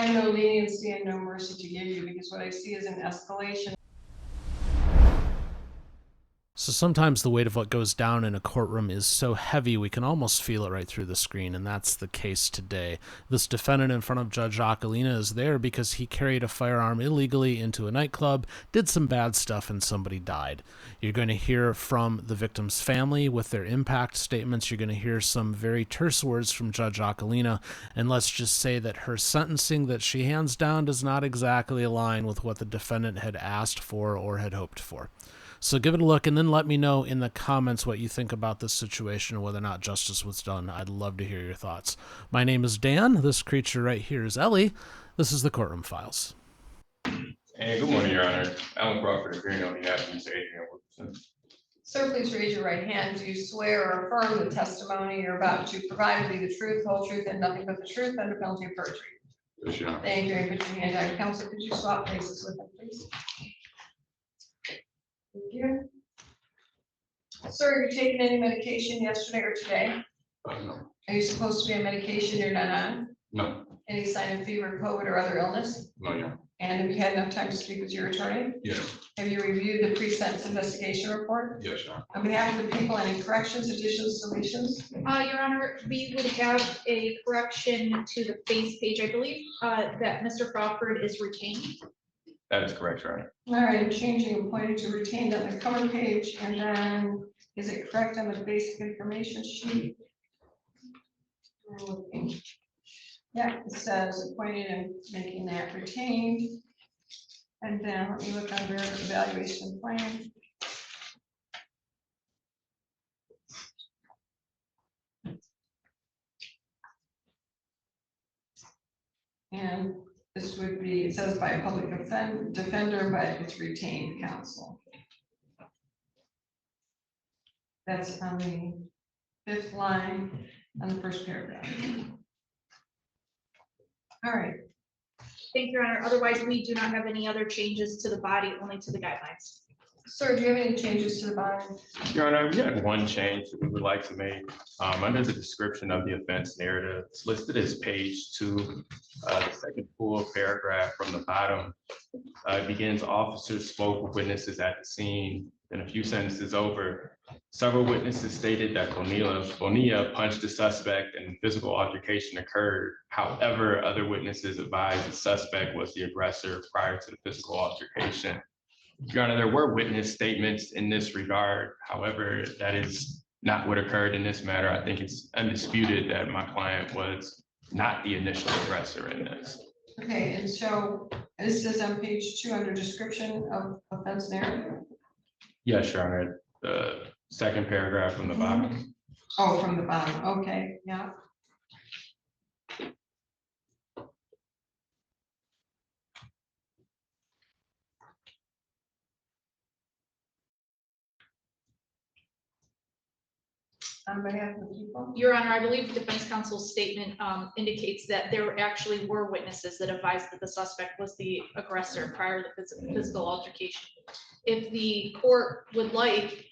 find no leniency and no mercy to give you, because what I see is an escalation. So sometimes the weight of what goes down in a courtroom is so heavy we can almost feel it right through the screen, and that's the case today. This defendant in front of Judge Aquilina is there because he carried a firearm illegally into a nightclub, did some bad stuff, and somebody died. You're going to hear from the victim's family with their impact statements. You're going to hear some very terse words from Judge Aquilina, and let's just say that her sentencing that she hands down does not exactly align with what the defendant had asked for or had hoped for. So give it a look and then let me know in the comments what you think about this situation and whether or not justice was done. I'd love to hear your thoughts. My name is Dan. This creature right here is Ellie. This is the Courtroom Files. Hey, good morning, Your Honor. Alan Crawford, appearing on behalf of Mr. Adrien Wilkerson. Sir, please raise your right hand. Do you swear or affirm the testimony you're about to provide will be the truth, whole truth, and nothing but the truth under penalty of perjury? Yes, Your Honor. Thank you. And put your hand down. Counsel, could you swap places with him, please? Thank you. Sir, have you taken any medication yesterday or today? No. Are you supposed to be on medication you're not on? No. Any sign of fever, COVID, or other illness? No, Your Honor. And have you had enough time to speak with your attorney? Yes. Have you reviewed the pre-sentence investigation report? Yes, Your Honor. On behalf of the people, any corrections, additions, deletions? Your Honor, we would have a correction to the face page, I believe, that Mr. Crawford is retained. That is correct, Your Honor. All right, I'm changing appointed to retained on the cover page, and then is it correct on the basic information sheet? I'm looking. Yeah, it says appointed and making that retained. And then let me look under evaluation plan. And this would be, it says by a public defender, but it's retained counsel. That's on the 5th line on the first paragraph. All right. Thank you, Your Honor. Otherwise, we do not have any other changes to the body, only to the guidelines. Sir, do you have any changes to the body? Your Honor, we had one change that we would like to make. Under the description of the offense narrative, it's listed as page 2, the second full paragraph from the bottom. It begins, officers spoke with witnesses at the scene. Then a few sentences over, several witnesses stated that Bonilla punched the suspect and physical altercation occurred. However, other witnesses advised the suspect was the aggressor prior to the physical altercation. Your Honor, there were witness statements in this regard. However, that is not what occurred in this matter. I think it's undisputed that my client was not the initial aggressor in this. Okay, and so this is on page 2 under description of offense narrative. Yes, Your Honor, the second paragraph from the bottom. Oh, from the bottom. Okay, yeah. On behalf of the people. Your Honor, I believe the defense counsel's statement indicates that there actually were witnesses that advised that the suspect was the aggressor prior to the physical altercation. If the court would like,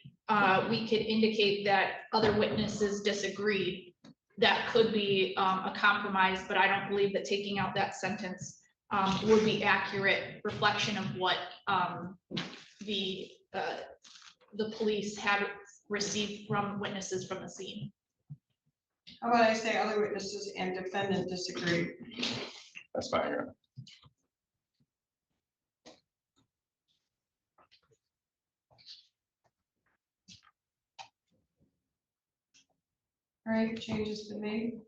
we could indicate that other witnesses disagreed. That could be a compromise, but I don't believe that taking out that sentence would be accurate reflection of what the police had received from witnesses from the scene. How about I say other witnesses and defendant disagree? That's fine, Your Honor. All right, changes to made.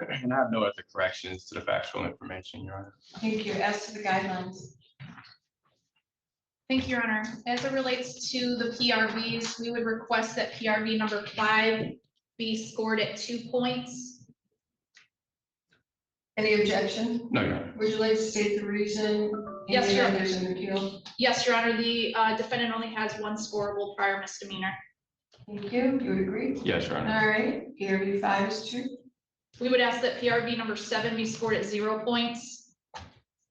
And I have no other corrections to the factual information, Your Honor. Thank you. As to the guidelines. Thank you, Your Honor. As it relates to the PRVs, we would request that PRV number 5 be scored at 2 points. Any objection? No, Your Honor. Would you like to state the reason? Yes, Your Honor. There's an appeal. Yes, Your Honor, the defendant only has 1 scorable prior misdemeanor. Thank you. You would agree? Yes, Your Honor. All right. PRV 5 is 2. We would ask that PRV number 7 be scored at 0 points.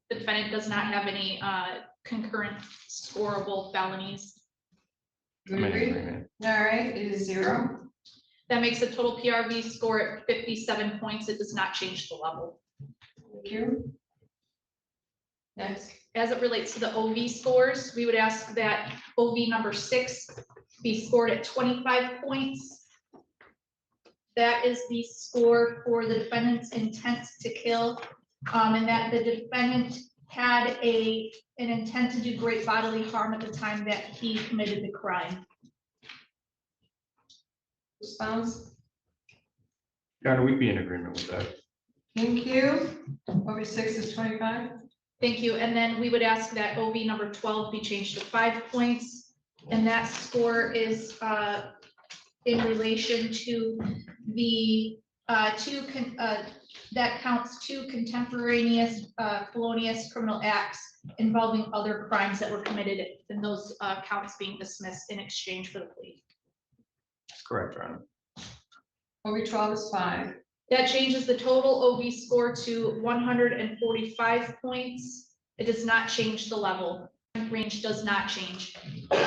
The defendant does not have any concurrent scorable felonies. You I'm in agree? agreement. All right, it is 0. That makes a total PRV score at 57 points. It does not change the level. Thank you. Next. As it relates to the OV scores, we would ask that OV number 6 be scored at 25 points. That is the score for the defendant's intent to kill, and that the defendant had an intent to do great bodily harm at the time that he committed the crime. Response. Your Honor, we'd be in agreement with that. Thank you. Over 6 is 25. Thank you. And then we would ask that OV number 12 be changed to 5 points. And that score is in relation to the that counts 2 contemporaneous felonious criminal acts involving other crimes that were committed, and those counts being dismissed in exchange for the plea. That's correct, Your Honor. Over 12 is 5. That changes the total OV score to 145 points. It does not change the level. Range does not change. Do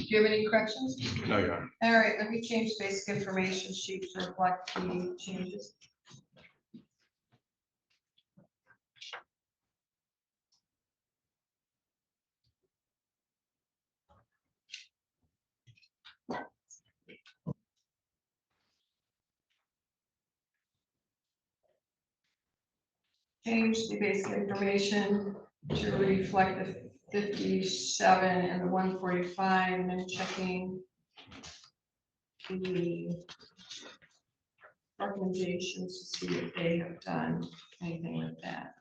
you have any corrections? No, Your Honor. All right, let me change basic information sheet to reflect the changes. Change the basic information to reflect the 57 and the 145, and then checking the recommendations to see if they have done anything with that.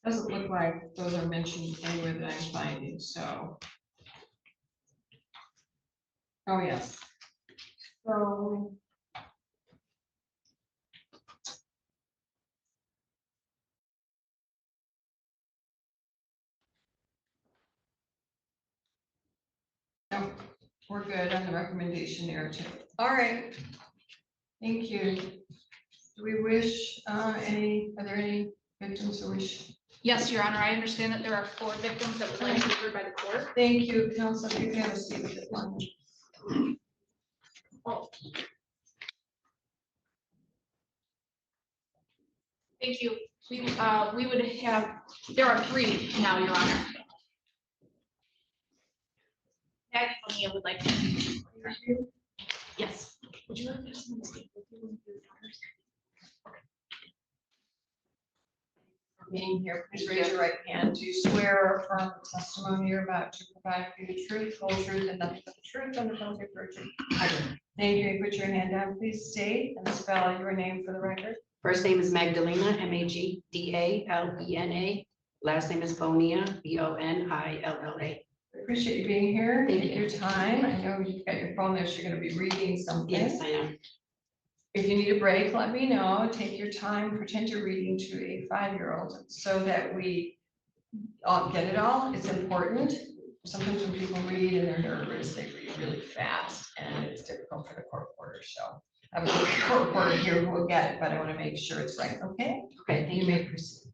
Doesn't look like those are mentioned anywhere that I'm finding, so. Oh, yes. So. No, we're good on the recommendation narrative. All right. Thank you. Do we wish are there any victims who wish? Yes, Your Honor, I understand that there are 4 victims that would like to be heard by the court. Thank you, Counsel. You can have a seat with this one. Thank you. We would have, there are 3 now, Your Honor. Aggressor would like to. Yes. Would you like to some of the Being here, please raise your right hand. Do you swear or affirm the testimony you're about to provide for the truth, whole truth, and nothing but the truth on the penalty of perjury? I do. Thank you. Put your hand down. Please state and spell your name for the record. First name is Magdalena, Magdalena. Last name is Bonilla, Bonilla. Appreciate you being here. Thank Take your time. I know you've got your phone there, so you're going to be reading something. Yes, I am. If you need a break, let me know. Take your time. Pretend you're reading to a 5-year-old so that we all get it all. It's important. Sometimes when people read and they're nervous, they read really fast, and it's difficult for the court reporter. So I have a court reporter here who will get it, but I want to make sure it's right. Okay? Okay, thank you. May proceed.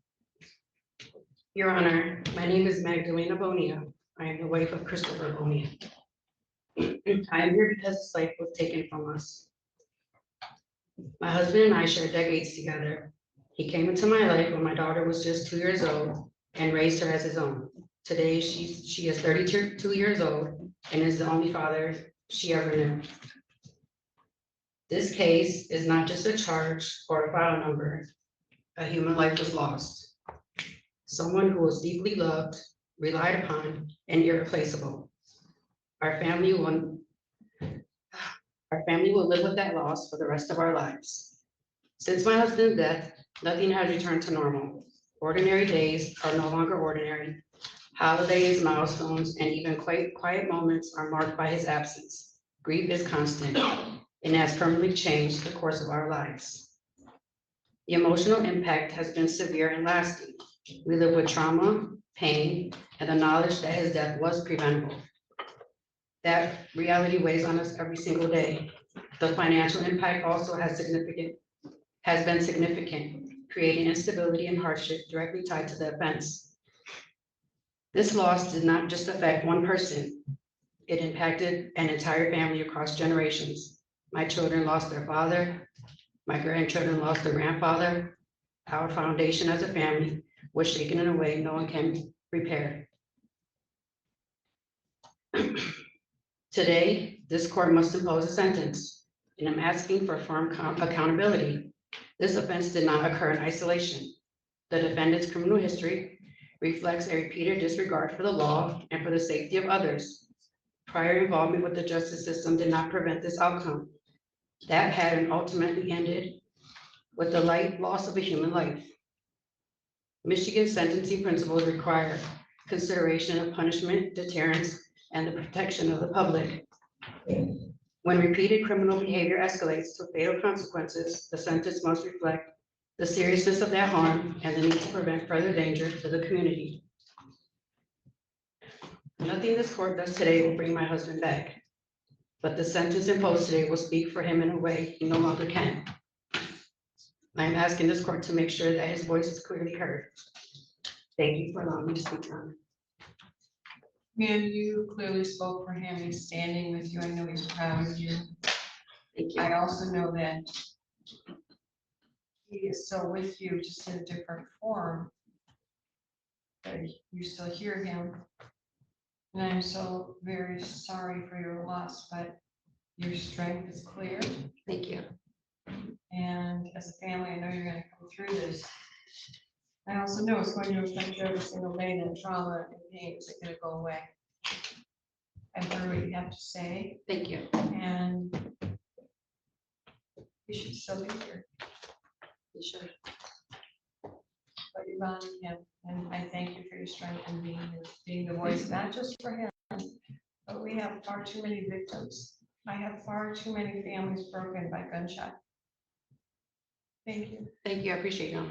Your Honor, my name is Magdalena Bonilla. I am the wife of Christopher Bonilla. I am here because his life was taken from us. My husband and I shared decades together. He came into my life when my daughter was just 2 years old and raised her as his own. Today, she is 32 years old and is the only father she ever knew. This case is not just a charge or a file number. A human life was lost. Someone who was deeply loved, relied upon, and irreplaceable. Our family will live with that loss for the rest of our lives. Since my husband's death, nothing has returned to normal. Ordinary days are no longer ordinary. Holidays, milestones, and even quiet moments are marked by his absence. Grief is constant and has permanently changed the course of our lives. The emotional impact has been severe and lasting. We live with trauma, pain, and the knowledge that his death was preventable. That reality weighs on us every single day. The financial impact also has been significant, creating instability and hardship directly tied to the offense. This loss did not just affect one person. It impacted an entire family across generations. My children lost their father. My grandchildren lost their grandfather. Our foundation as a family was shaken in a way no one can repair. Today, this court must impose a sentence, and I'm asking for firm accountability. This offense did not occur in isolation. The defendant's criminal history reflects a repeated disregard for the law and for the safety of others. Prior involvement with the justice system did not prevent this outcome. That pattern ultimately ended with the loss of a human life. Michigan sentencing principles require consideration of punishment, deterrence, and the protection of the public. When repeated criminal behavior escalates to fatal consequences, the sentence must reflect the seriousness of that harm and the need to prevent further danger to the community. Nothing this court does today will bring my husband back, but the sentence imposed today will speak for him in a way he no longer can. I am asking this court to make sure that his voice is clearly heard. Thank you for allowing me to speak, Your Honor. Man, you clearly spoke for him. He's standing with you. I know he's proud of you. Thank you. I also know that he is still with you, just in a different form. But you still hear him. And I'm so very sorry for your loss, but your strength is clear. Thank you. And as a family, I know you're gonna come through this. I also know it's going to affect you every single day, that trauma and pain isn't gonna go away. I've heard what you have to say, Thank you. and you should still be here. You should. But you're on him, and I thank you for your strength and being the voice, not just for him, but we have far too many victims. I have far too many families broken by gunshot. Thank you. Thank you. I appreciate you.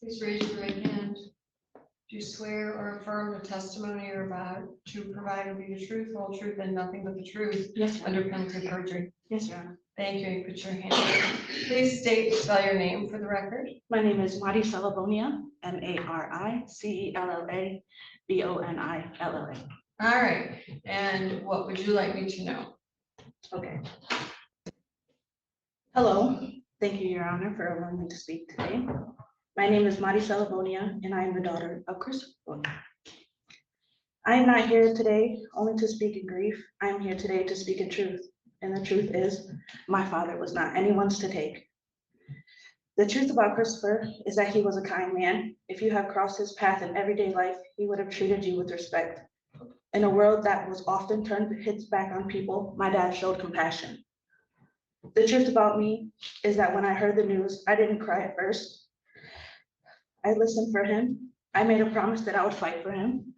Please raise your right hand. Do you swear or affirm the testimony you're about to provide will be the truth, whole truth, and nothing but the truth Yes, under penalty of perjury? yes, Your Honor. Thank you. You put your hand up. Please state and spell your name for the record. My name is Mari Salavonia, MariCellabonilla. All right. And what would you like me to know? Okay. Hello, thank you, Your Honor, for allowing me to speak today. My name is Mari Salavonia, and I am the daughter of Christopher. I am not here today only to speak in grief. I am here today to speak in truth. And the truth is, my father was not anyone's to take. The truth about Christopher is that he was a kind man. If you have crossed his path in everyday life, he would have treated you with respect. In a world that was often turned its back on people, my dad showed compassion. The truth about me is that when I heard the news, I didn't cry at first. I listened for him. I made a promise that I would fight for him,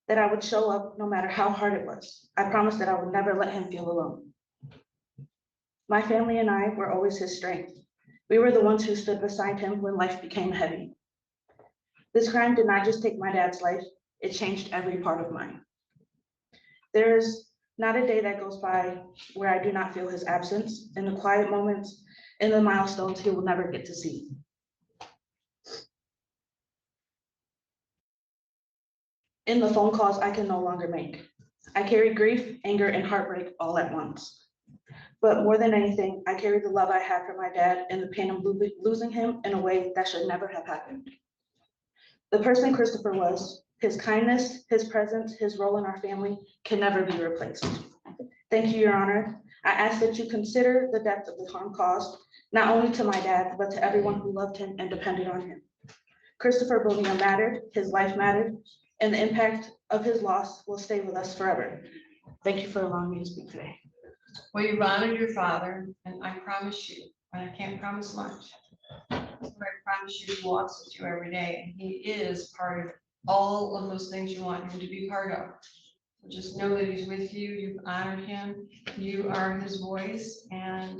that I would show up no matter how hard it was. I promised that I would never let him feel alone. My family and I were always his strength. We were the ones who stood beside him when life became heavy. This crime did not just take my dad's life, it changed every part of mine. There's not a day that goes by where I do not feel his absence in the quiet moments, in the milestones he will never get to see. In the phone calls I can no longer make. I carry grief, anger, and heartbreak all at once. But more than anything, I carry the love I have for my dad and the pain of losing him in a way that should never have happened. The person Christopher was, his kindness, his presence, his role in our family can never be replaced. Thank you, Your Honor. I ask that you consider the depth of the harm caused, not only to my dad, but to everyone who loved him and depended on him. Christopher Bonilla mattered, his life mattered, and the impact of his loss will stay with us forever. Thank you for allowing me to speak today. Well, you've honored your father, and I promise you, and I can't promise much, but I promise you he walks with you every day, and he is part of all of those things you want him to be part of. So just know that he's with you, you've honored him, you are his voice, and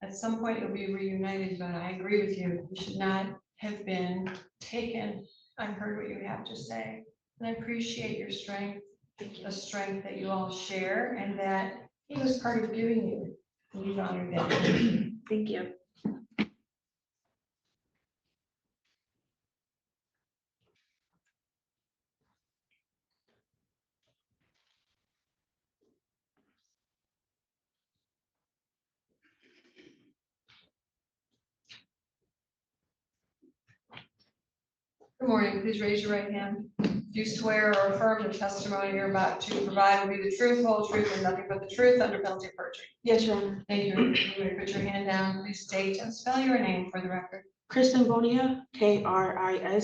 At some point, you'll be reunited, but I agree with you. You should not have been taken. I heard what you have to say, and I appreciate your strength, the strength that you all share, and that he was part of giving you. We've honored that. Thank you. Good morning. Please raise your right hand. Do you swear or affirm the testimony you're about to provide will be the truth, whole truth, and nothing but the truth under penalty of perjury? Yes, Your Honor. Thank you. You may put your hand down. Please state and spell your name for the record. Kristen Bonia, Kristinbonilla.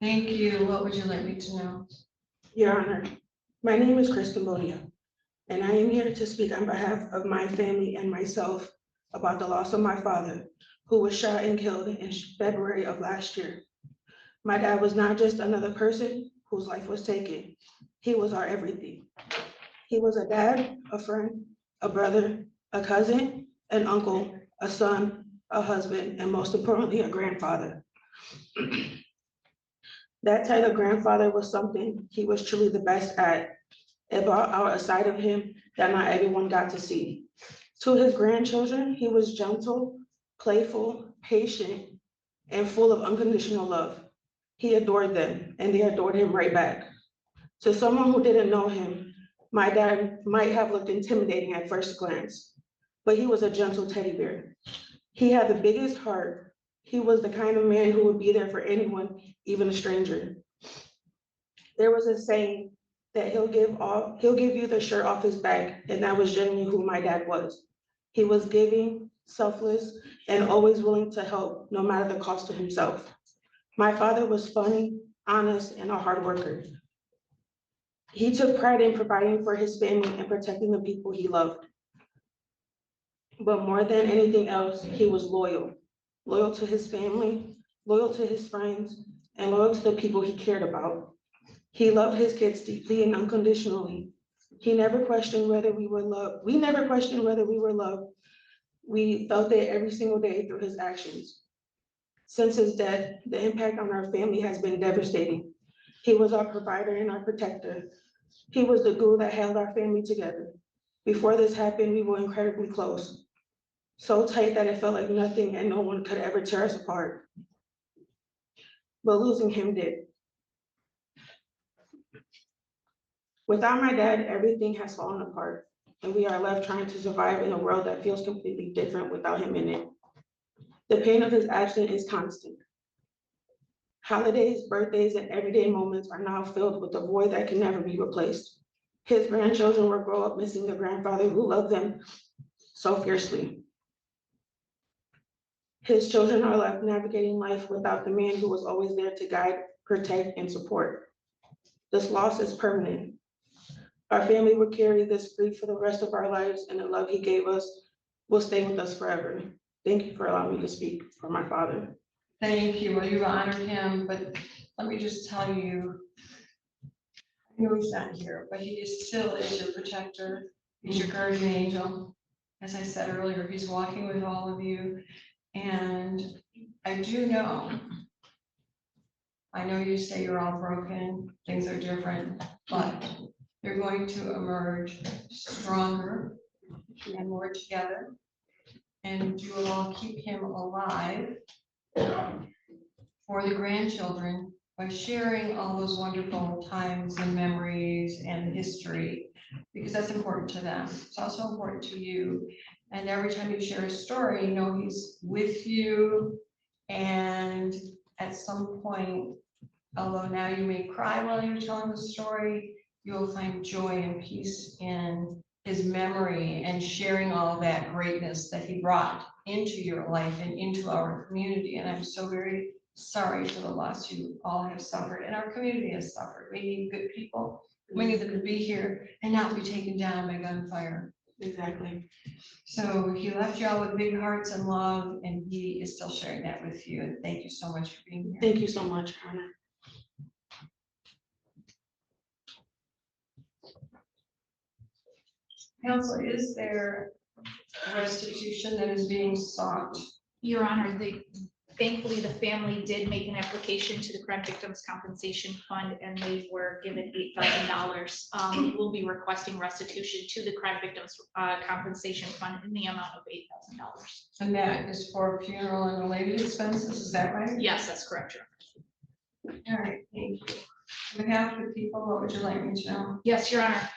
Thank you. What would you like me to know? Your Honor, my name is Kristen Bonia, and I am here to speak on behalf of my family and myself about the loss of my father, who was shot and killed in February of last year. My dad was not just another person whose life was taken. He was our everything. He was a dad, a friend, a brother, a cousin, an uncle, a son, a husband, and most importantly, a grandfather. That type of grandfather was something he was truly the best at. It brought out a side of him that not everyone got to see. To his grandchildren, he was gentle, playful, patient, and full of unconditional love. He adored them, and they adored him right back. To someone who didn't know him, my dad might have looked intimidating at first glance, but he was a gentle teddy bear. He had the biggest heart. He was the kind of man who would be there for anyone, even a stranger. There was a saying that he'll give you the shirt off his back, and that was genuinely who my dad was. He was giving, selfless, and always willing to help, no matter the cost to himself. My father was funny, honest, and a hard worker. He took pride in providing for his family and protecting the people he loved. But more than anything else, he was loyal. Loyal to his family, loyal to his friends, and loyal to the people he cared about. He loved his kids deeply and unconditionally. He never questioned whether we were loved. We never questioned whether we were loved. We felt it every single day through his actions. Since his death, the impact on our family has been devastating. He was our provider and our protector. He was the glue that held our family together. Before this happened, we were incredibly close. So tight that it felt like nothing and no one could ever tear us apart. But losing him did. Without my dad, everything has fallen apart, and we are left trying to survive in a world that feels completely different without him in it. The pain of his absence is constant. Holidays, birthdays, and everyday moments are now filled with a void that can never be replaced. His grandchildren will grow up missing the grandfather who loved them so fiercely. His children are left navigating life without the man who was always there to guide, protect, and support. This loss is permanent. Our family will carry this grief for the rest of our lives, and the love he gave us will stay with us forever. Thank you for allowing me to speak for my father. Thank you. Well, you've honored him, but let me just tell you, I know he's not here, but he still is your protector. He's your guardian angel. As I said earlier, he's walking with all of you. And I do know, I know you say you're all broken, things are different, but you're going to emerge stronger and more together. And you will all keep him alive for the grandchildren by sharing all those wonderful times and memories and history, because that's important to them. It's also important to you. And every time you share a story, you know he's with you. And at some point, although now you may cry while you're telling the story, you will find joy and peace in his memory and sharing all that greatness that he brought into your life and into our community. And I'm so very sorry for the loss you all have suffered and our community has suffered. We need good people. We need them to be here and not be taken down by gunfire. Exactly. So he left you all with big hearts and love, and he is still sharing that with you. And thank you so much for being here. Thank you so much, Anna. Counsel, is there restitution that is being sought? Your Honor, thankfully, the family did make an application to the Crime Victims Compensation Fund and they were given $8,000. We will be requesting restitution to the Crime Victims Compensation Fund in the amount of $8,000. And that is for funeral and related expenses, is that right? Yes, that's correct, Your Honor. All right, thank you. On behalf of the people, what would you like me to know? Yes, Your Honor.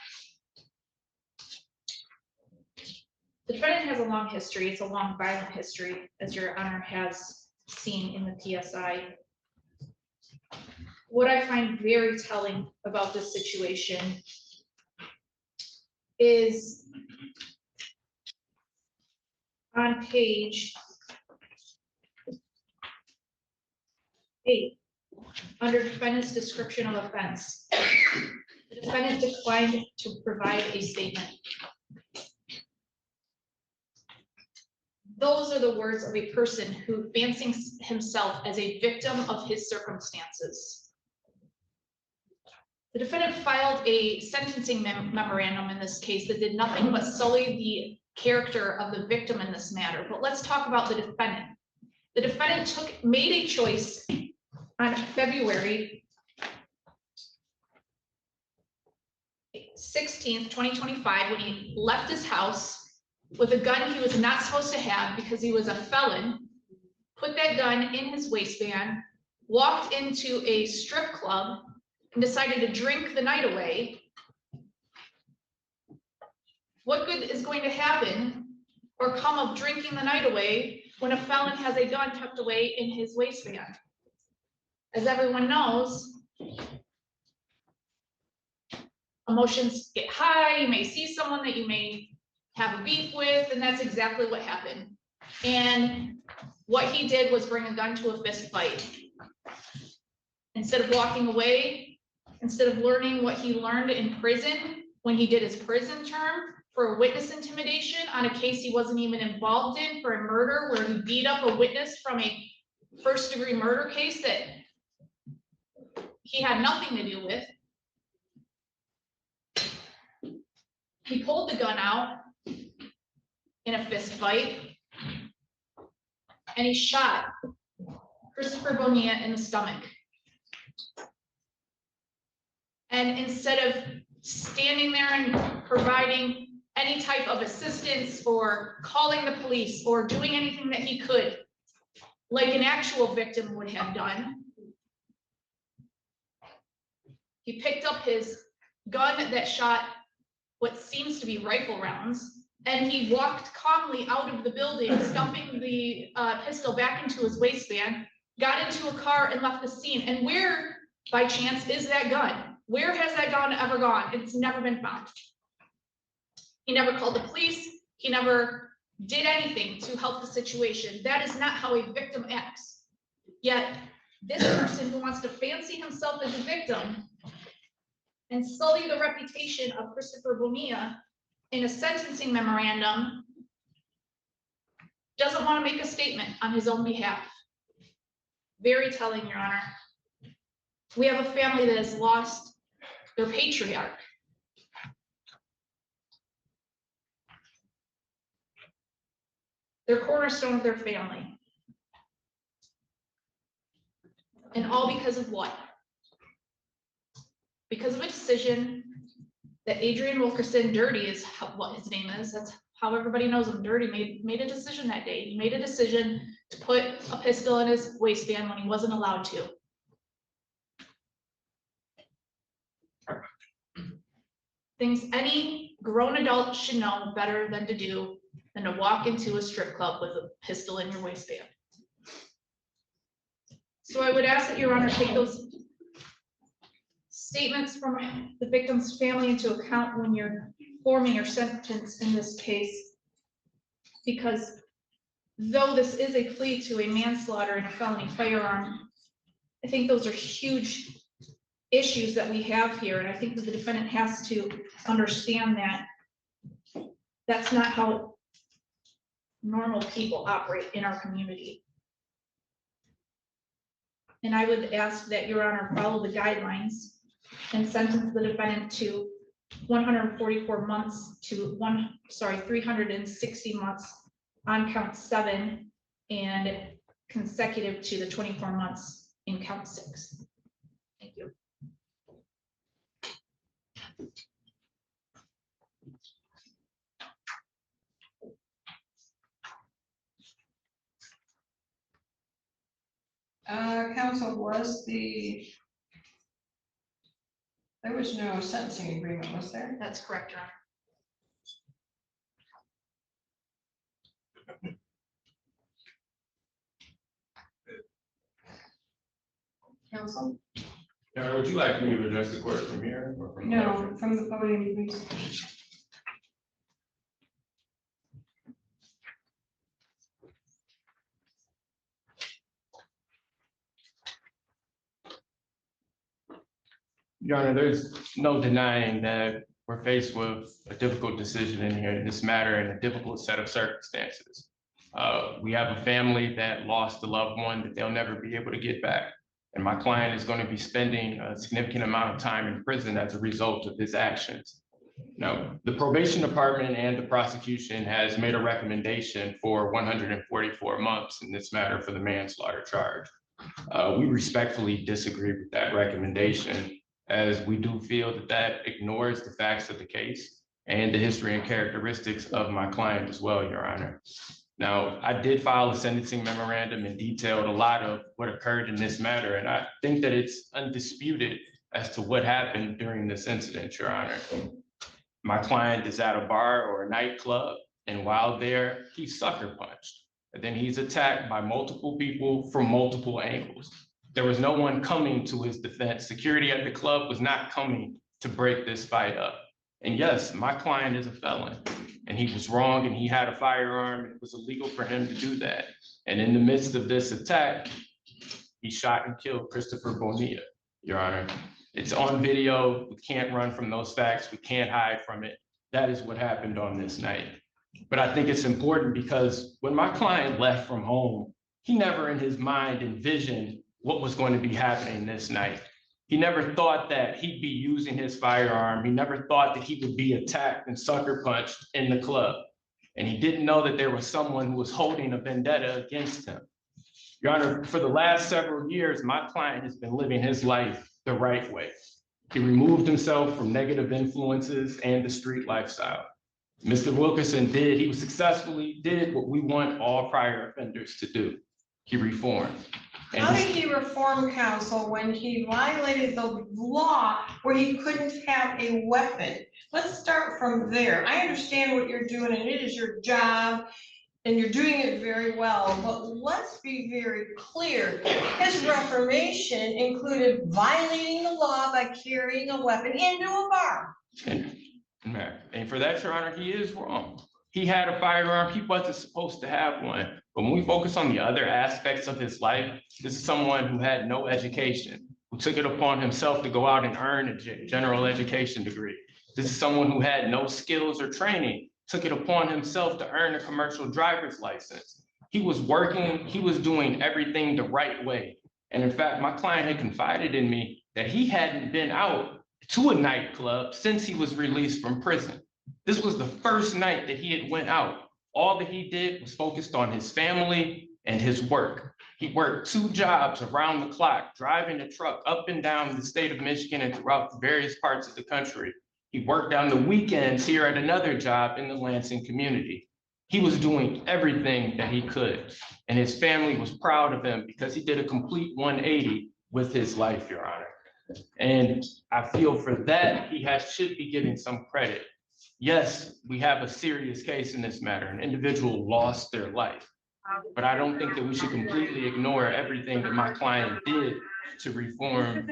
The defendant has a long history. It's a long violent history, as Your Honor has seen in the PSI. What I find very telling about this situation is on page 8, under defendant's description of offense, the defendant declined to provide a statement. Those are the words of a person who fancies himself as a victim of his circumstances. The defendant filed a sentencing memorandum in this case that did nothing but sully the character of the victim in this matter. But let's talk about the defendant. The defendant made a choice on February 16th, 2025, when he left his house with a gun he was not supposed to have because he was a felon, put that gun in his waistband, walked into a strip club, and decided to drink the night away. What good is going to happen or come of drinking the night away when a felon has a gun tucked away in his waistband? As everyone knows, emotions get high. You may see someone that you may have a beef with, and that's exactly what happened. And what he did was bring a gun to a fist fight. Instead of walking away, instead of learning what he learned in prison when he did his prison term for witness intimidation on a case he wasn't even involved in, for a murder where he beat up a witness from a first-degree murder case that he had nothing to do with, he pulled the gun out in a fist fight, and he shot Christopher Bonilla in the stomach. And instead of standing there and providing any type of assistance or calling the police or doing anything that he could, like an actual victim would have done, he picked up his gun that shot what seems to be rifle rounds, and he walked calmly out of the building, stuffing the pistol back into his waistband, got into a car and left the scene. And where, by chance, is that gun? Where has that gun ever gone? It's never been found. He never called the police. He never did anything to help the situation. That is not how a victim acts. Yet, this person who wants to fancy himself as a victim and sully the reputation of Christopher Bonilla in a sentencing memorandum doesn't want to make a statement on his own behalf. Very telling, Your Honor. We have a family that has lost their patriarch. Their cornerstone of their family. And all because of what? Because of a decision that Adrien Wilkerson, Dirty is what his name is, that's how everybody knows him, Dirty, made a decision that day. He made a decision to put a pistol in his waistband when he wasn't allowed to. Things any grown adult should know better than to do than to walk into a strip club with a pistol in your waistband. So I would ask that Your Honor take those statements from the victim's family into account when you're forming your sentence in this case, because though this is a plea to a manslaughter and a felony firearm, I think those are huge issues that we have here, and I think that the defendant has to understand that that's not how normal people operate in our community. And I would ask that Your Honor follow the guidelines and sentence the defendant to 144 months to 360 months on count 7 and consecutive to the 24 months in count 6. Thank you. Council, there was no sentencing agreement, was there? That's correct, Your Honor. Council? Would you like me to address the court from here or from? No, from the podium, please. Your Honor, there's no denying that we're faced with a difficult decision in here in this matter and a difficult set of circumstances. We have a family that lost a loved one that they'll never be able to get back. And my client is going to be spending a significant amount of time in prison as a result of his actions. Now, the probation department and the prosecution has made a recommendation for 144 months in this matter for the manslaughter charge. We respectfully disagree with that recommendation, as we do feel that that ignores the facts of the case and the history and characteristics of my client as well, Your Honor. Now, I did file a sentencing memorandum and detailed a lot of what occurred in this matter, and I think that it's undisputed as to what happened during this incident, Your Honor. My client is at a bar or a nightclub, and while there, he's sucker punched. And then he's attacked by multiple people from multiple angles. There was no one coming to his defense. Security at the club was not coming to break this fight up. And yes, my client is a felon, and he was wrong, and he had a firearm. It was illegal for him to do that. And in the midst of this attack, he shot and killed Christopher Bonilla, Your Honor. It's on video. We can't run from those facts. We can't hide from it. That is what happened on this night. But I think it's important because when my client left from home, he never in his mind envisioned what was going to be happening this night. He never thought that he'd be using his firearm. He never thought that he would be attacked and sucker punched in the club. And he didn't know that there was someone who was holding a vendetta against him. Your Honor, for the last several years, my client has been living his life the right way. He removed himself from negative influences and the street lifestyle. Mr. Wilkerson he successfully did what we want all prior offenders to do. He reformed. How did he reform, counsel, when he violated the law where he couldn't have a weapon? Let's start from there. I understand what you're doing and it is your job and you're doing it very well, but let's be very clear. His reformation included violating the law by carrying a weapon into a bar. And for that, Your Honor, he is wrong. He had a firearm. He wasn't supposed to have one. But when we focus on the other aspects of his life, this is someone who had no education, who took it upon himself to go out and earn a general education degree. This is someone who had no skills or training, took it upon himself to earn a commercial driver's license. He was working, he was doing everything the right way. And in fact, my client had confided in me that he hadn't been out to a nightclub since he was released from prison. This was the first night that he had went out. All that he did was focused on his family and his work. He worked 2 jobs around the clock, driving a truck up and down the state of Michigan and throughout the various parts of the country. He worked on the weekends here at another job in the Lansing community. He was doing everything that he could, and his family was proud of him because he did a complete 180 with his life, Your Honor. And I feel for that, he should be given some credit. Yes, we have a serious case in this matter. An individual lost their life, but I don't think that we should completely ignore everything that my client did to reform.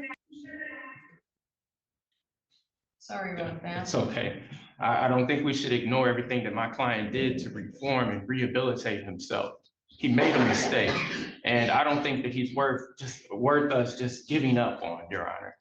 Sorry about that. It's okay. I don't think we should ignore everything that my client did to reform and rehabilitate himself. He made a mistake, and I don't think that he's worth us just giving up on, Your Honor.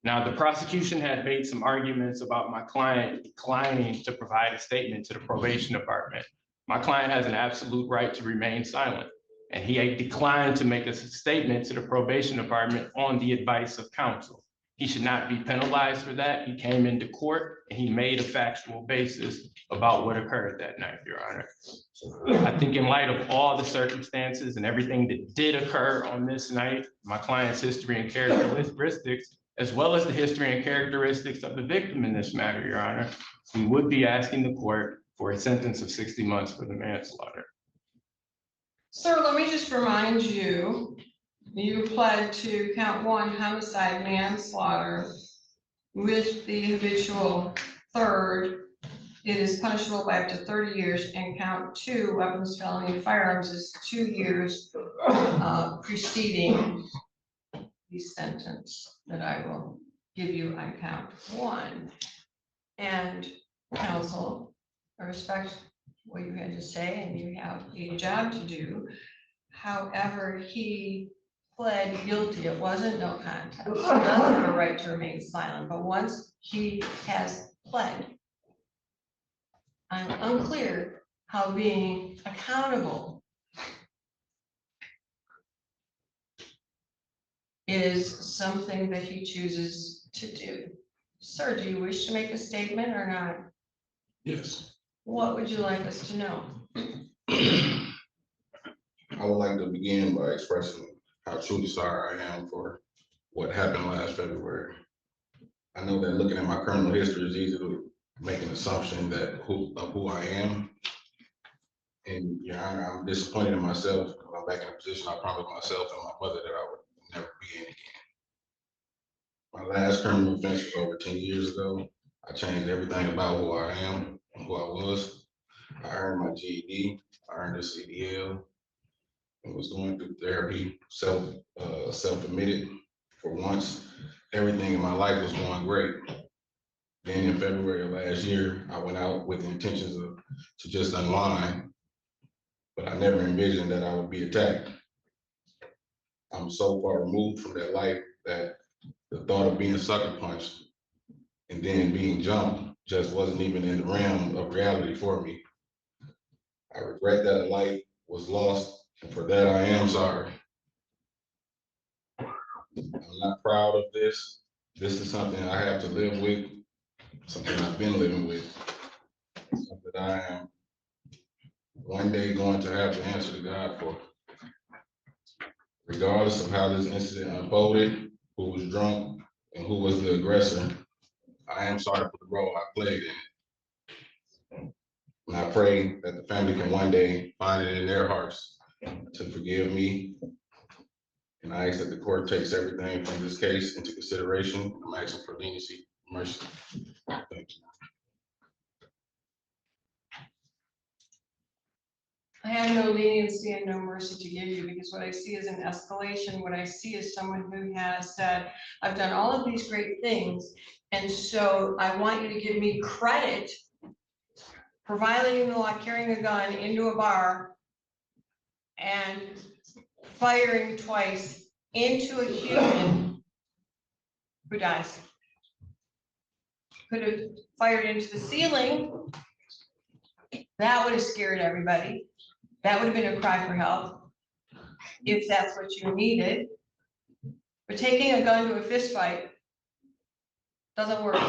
Now, the prosecution had made some arguments about my client declining to provide a statement to the probation department. My client has an absolute right to remain silent, and he declined to make a statement to the probation department on the advice of counsel. He should not be penalized for that. He came into court and he made a factual basis about what occurred that night, Your Honor. I think in light of all the circumstances and everything that did occur on this night, my client's history and characteristics, as well as the history and characteristics of the victim in this matter, Your Honor, we would be asking the court for a sentence of 60 months for the manslaughter. Sir, let me just remind you, you pled to count 1 homicide manslaughter with the habitual third. It is punishable by up to 30 years, and count 2 weapons felony firearms is 2 years preceding the sentence that I will give you on count 1. And counsel, I respect what you had to say, and you have a job to do. However, he pled guilty. It wasn't no contest. He doesn't have a right to remain silent, but once he has pled, I'm unclear how being accountable is something that he chooses to do. Sir, do you wish to make a statement or not? Yes. What would you like us to know? I would like to begin by expressing how truly sorry I am for what happened last February. I know that looking at my criminal history is easy to make an assumption that of who I am. And Your Honor, I'm disappointed in myself. I'm back in a position I promised myself and my mother that I would never be in again. My last criminal offense was over 10 years ago. I changed everything about who I am and who I was. I earned my GED, I earned a CDL, and was going through therapy, self-admitted. For once, everything in my life was going great. Then in February of last year, I went out with the intentions to just unwind, but I never envisioned that I would be attacked. I'm so far removed from that life that the thought of being sucker punched and then being jumped just wasn't even in the realm of reality for me. I regret that a life was lost, and for that I am sorry. I'm not proud of this. This is something I have to live with, something I've been living with, something I am one day going to have to answer to God for. Regardless of how this incident unfolded, who was drunk, and who was the aggressor, I am sorry for the role I played in it. And I pray that the family can one day find it in their hearts to forgive me. And I ask that the court takes everything from this case into consideration. I'm asking for leniency, mercy. Thank you. I have no leniency and no mercy to give you, because what I see is an escalation. What I see is someone who has said, I've done all of these great things, and so I want you to give me credit for violating the law, carrying a gun into a bar and firing twice into a human who dies. Could have fired into the ceiling. That would have scared everybody. That would have been a cry for help, if that's what you needed. But taking a gun to a fist fight doesn't work.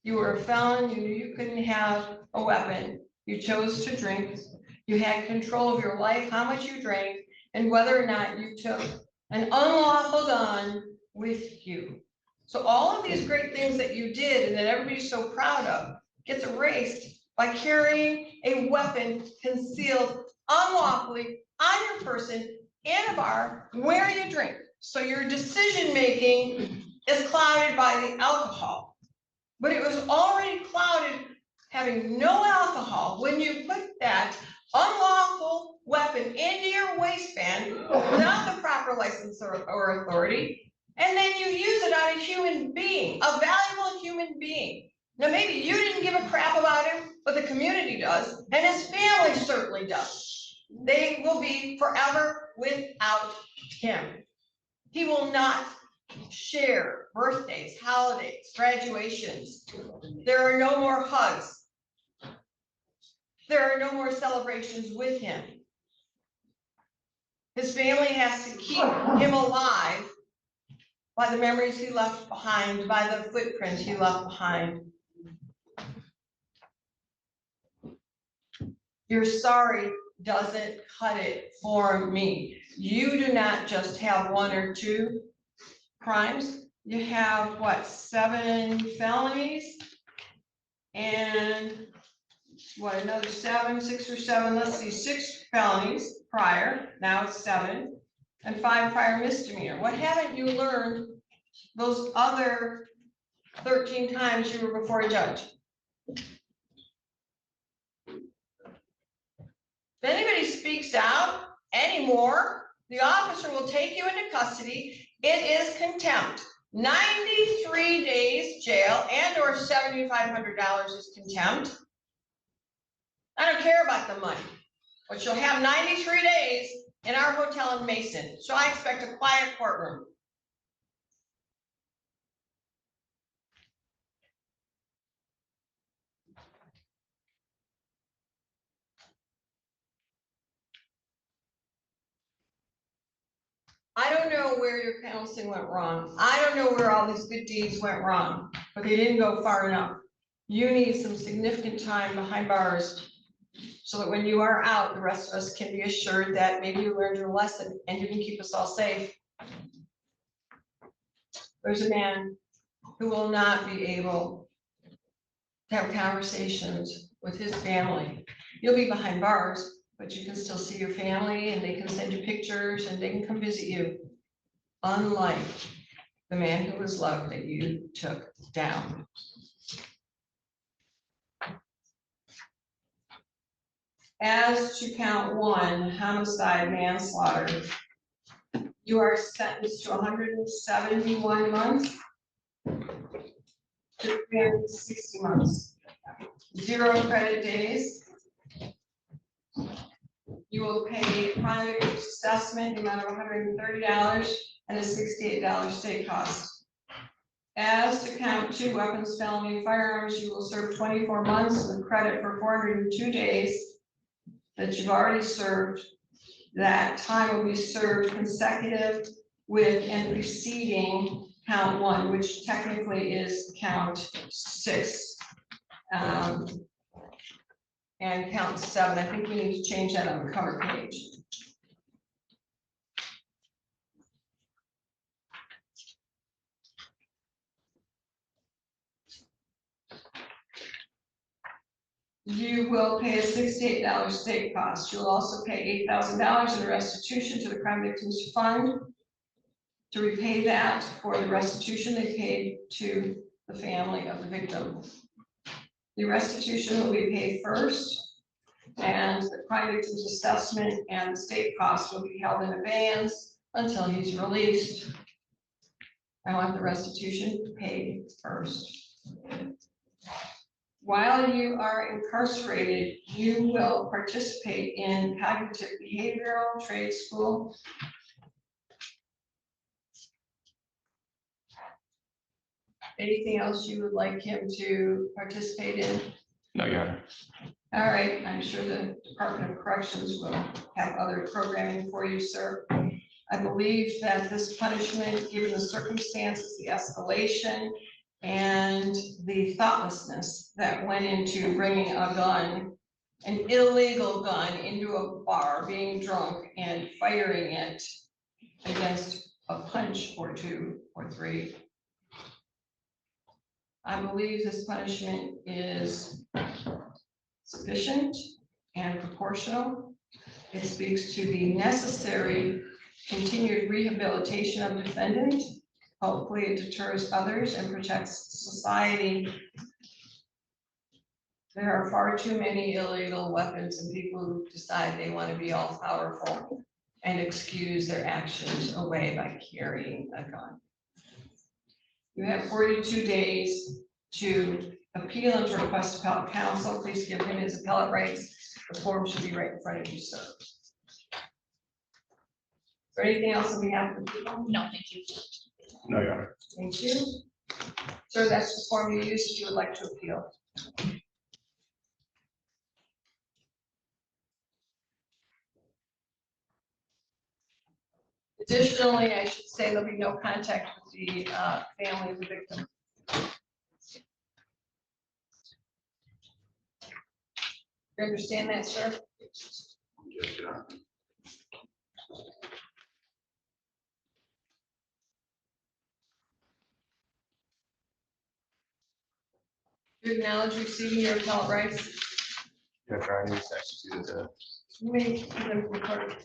You were a felon, you knew you couldn't have a weapon. You chose to drink. You had control of your life, how much you drank, and whether or not you took an unlawful gun with you. So all of these great things that you did and that everybody's so proud of gets erased by carrying a weapon concealed unlawfully on your person in a bar where you drink. So your decision-making is clouded by the alcohol, but it was already clouded having no alcohol when you put that unlawful weapon into your waistband without the proper license or authority, and then you use it on a human being, a valuable human being. Now, maybe you didn't give a crap about him, but the community does, and his family certainly does. They will be forever without him. He will not share birthdays, holidays, graduations. There are no more hugs. There are no more celebrations with him. His family has to keep him alive by the memories he left behind, by the footprint he left behind. Your sorry doesn't cut it for me. You do not just have 1 or 2 crimes. You have what, 7 felonies? And what, another 7, 6 or 7, let's see, 6 felonies prior, now it's 7, and 5 prior misdemeanor. What haven't you learned those other 13 times you were before a judge? If anybody speaks out anymore, the officer will take you into custody. It is contempt. 93 days jail and or $7,500 is contempt. I don't care about the money, but you'll have 93 days in our hotel in Mason. So I expect a quiet courtroom. I don't know where your counseling went wrong. I don't know where all these good deeds went wrong, but they didn't go far enough. You need some significant time behind bars so that when you are out, the rest of us can be assured that maybe you learned your lesson and you can keep us all safe. There's a man who will not be able to have conversations with his family. You'll be behind bars, but you can still see your family and they can send you pictures and they can come visit you. Unlike the man who was loved that you took down. As to count 1, homicide, manslaughter, you are sentenced to 171 months to 360 months. 0 credit days. You will pay private assessment, the amount of $130 and a $68 state cost. As to count 2, weapons, felony, firearms, you will serve 24 months with credit for 402 days that you've already served. That time will be served consecutive with and preceding count 1, which technically is count 6. And count 7. I think we need to change that on the cover page. You will pay a $68 state cost. You'll also pay $8,000 in restitution to the Crime Victims Fund to repay that for the restitution they paid to the family of the victim. The restitution will be paid first, and the crime victims assessment and the state costs will be held in abeyance until he's released. I want the restitution paid first. While you are incarcerated, you will participate in cognitive behavioral trade school. Anything else you would like him to participate in? No, Your Honor. All right, I'm sure the Department of Corrections will have other programming for you, sir. I believe that this punishment, given the circumstances, the escalation, and the thoughtlessness that went into bringing a gun, an illegal gun, into a bar, being drunk and firing it against a punch or 2 or 3. I believe this punishment is sufficient and proportional. It speaks to the necessary continued rehabilitation of defendant. Hopefully it deters others and protects society. There are far too many illegal weapons and people who decide they want to be all powerful and excuse their actions away by carrying a gun. You have 42 days to appeal and to request appellate counsel. Please give him his appellate rights. The form should be right in front of you, sir. Is there anything else on behalf of the people? No, thank you. No, Your Honor. Thank you. Sir, that's the form you use if you would like to appeal. The Additionally, I should say there'll be no contact with the family of the victim. You understand that, sir? Yes, Your Honor. You acknowledge receiving your appellate rights? Yes, Your Honor, it's executed the You may keep them recorded.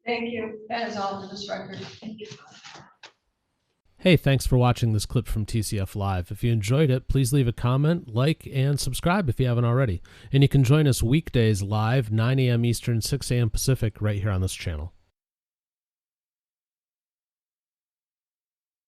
Thank you. That is all for this record. Thank you. Hey, thanks for watching this clip from TCF Live. If you enjoyed it, please leave a comment, like, and subscribe if you haven't already. And you can join us weekdays live, 9 a.m. Eastern, 6 a.m. Pacific, right here on this channel.